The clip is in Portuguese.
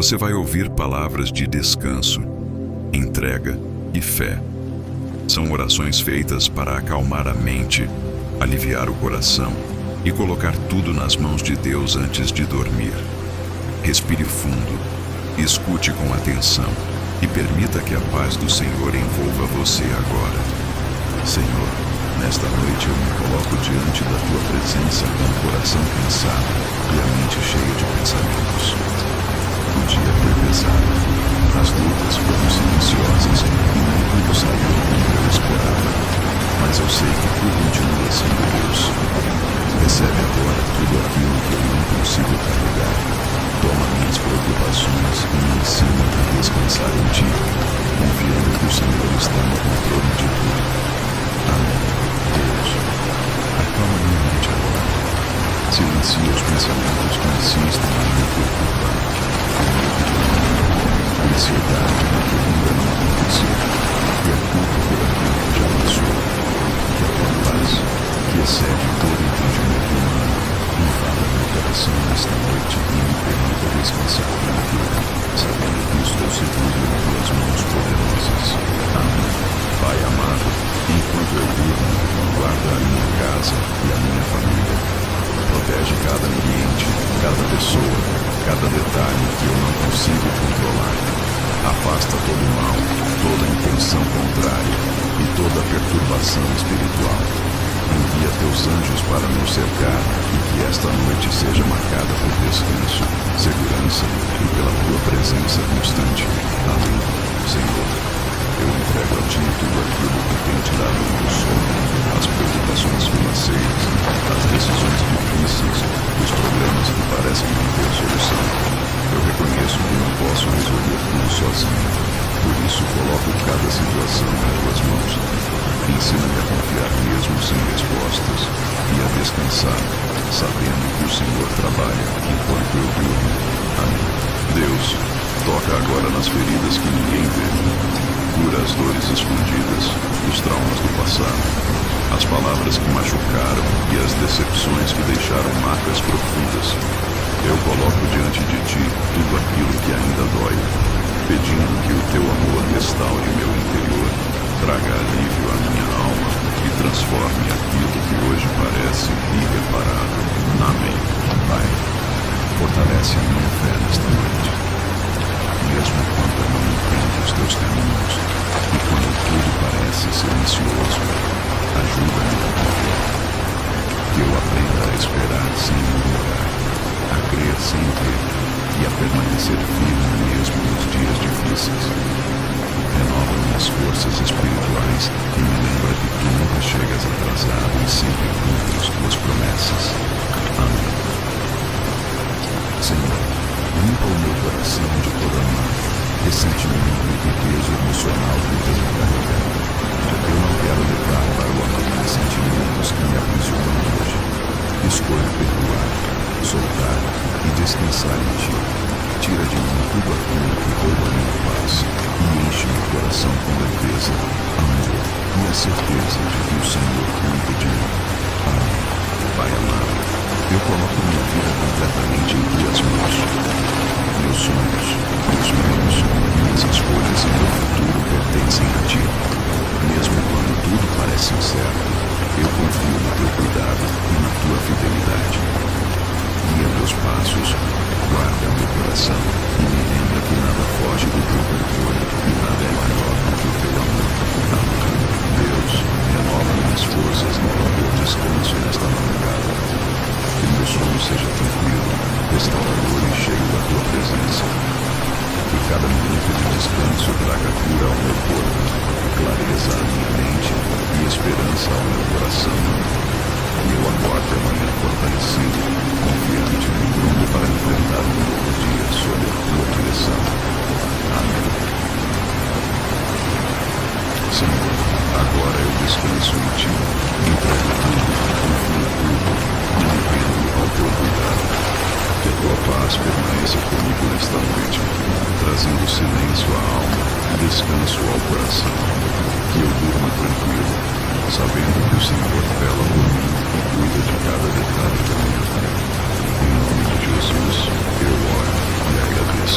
você vai ouvir palavras de descanso, entrega e fé. São orações feitas para acalmar a mente, aliviar o coração e colocar tudo nas mãos de Deus antes de dormir. Respire fundo, escute com atenção e permita que a paz do Senhor envolva você agora. Senhor, nesta noite eu me coloco diante da Tua presença com o coração cansado e a mente cheia de pensamentos. O dia foi pesado, as lutas foram silenciosas e nem tudo saiu como eu esperava. Mas eu sei que Tu continua sendo Deus. Recebe agora tudo aquilo que eu não consigo carregar. Toma minhas preocupações e me ensina a descansar em Ti, confiando que o Senhor está no controle de tudo. Amém. Deus, acalma minha mente agora. Silencia os pensamentos que insistem em me preocupar. A ansiedade do que ainda não aconteceu e a culpa por aquilo que já passou. Que a Tua paz, que excede todo entendimento humano, invada meu coração nesta noite e me permita descansar tranquilo, sabendo que estou seguro em Tuas mãos poderosas. Amém. Pai amado, enquanto eu durmo, guarda a minha casa e a minha família. Protege cada ambiente, cada pessoa, cada detalhe que eu não consigo controlar. Afasta todo o mal, toda intenção contrária e toda perturbação espiritual. Envia Teus anjos para nos cercar e que esta noite seja marcada por descanso, segurança e pela Tua presença constante. Amém. Senhor, eu entrego a Ti tudo aquilo que tem tirado o meu sono, as preocupações financeiras, as decisões difíceis, os problemas que parecem não ter solução. Eu reconheço que não posso resolver tudo sozinho, por isso coloco cada situação nas Tuas mãos. Ensina-me a confiar mesmo sem respostas e a descansar, sabendo que o Senhor trabalha enquanto eu durmo. Amém. Deus, toca agora nas feridas que ninguém vê. Cura as dores escondidas, os traumas do passado, as palavras que machucaram e as decepções que deixaram marcas profundas. Eu coloco diante de Ti tudo aquilo que ainda dói, pedindo que o Teu amor restaure meu interior, traga alívio à minha alma e transforme aquilo que hoje parece irreparável. Amém. Pai, fortalece a minha fé nesta noite. Mesmo quando eu não entendo os Teus caminhos e quando tudo parece silencioso, ajuda-me a confiar. Que eu aprenda a esperar sem murmurar, a crer sem ver e a permanecer firme mesmo nos dias difíceis. Renova minhas forças espirituais e me lembra que Tu nunca chegas atrasado e sempre cumpres Tuas promessas. Amém. Senhor, limpa o meu coração de toda mágoa, ressentimento e peso emocional que tenho carregado. Eu não quero levar para o amanhã sentimentos que me aprisionam hoje. Escolho perdoar, soltar e descansar em Ti. Tira de mim tudo aquilo que rouba a minha paz e enche meu coração com leveza, amor e a certeza de que o Senhor cuida de mim. Amém. Pai amado, eu coloco minha vida completamente em Tuas mãos. Meus sonhos, meus medos, minhas escolhas e meu futuro pertencem a Ti. Mesmo quando tudo parece incerto, eu confio no Teu cuidado e na Tua fidelidade. Guia meus passos, guarda meu coração e me lembra que nada foge do Teu controle e nada é maior do que o Teu amor. Amém. Deus, renova minhas forças no Teu descanso nesta madrugada. Que meu sono seja tranquilo, restaurador e cheio da Tua presença. Que cada minuto de descanso traga cura ao meu corpo, clareza à minha mente e esperança ao meu coração. Que eu acorde amanhã fortalecido, confiante e pronto para enfrentar um novo dia sob a Tua direção. Amém. Senhor, agora eu descanso em Ti, entrego tudo, confio tudo e me rendo ao Teu cuidado. Que a Tua paz permaneça comigo nesta noite, trazendo silêncio à alma e descanso ao coração. Que eu durma tranquilo, sabendo que o Senhor vela por mim e cuida de cada detalhe da minha vida. Em nome de Jesus, eu oro e agradeço.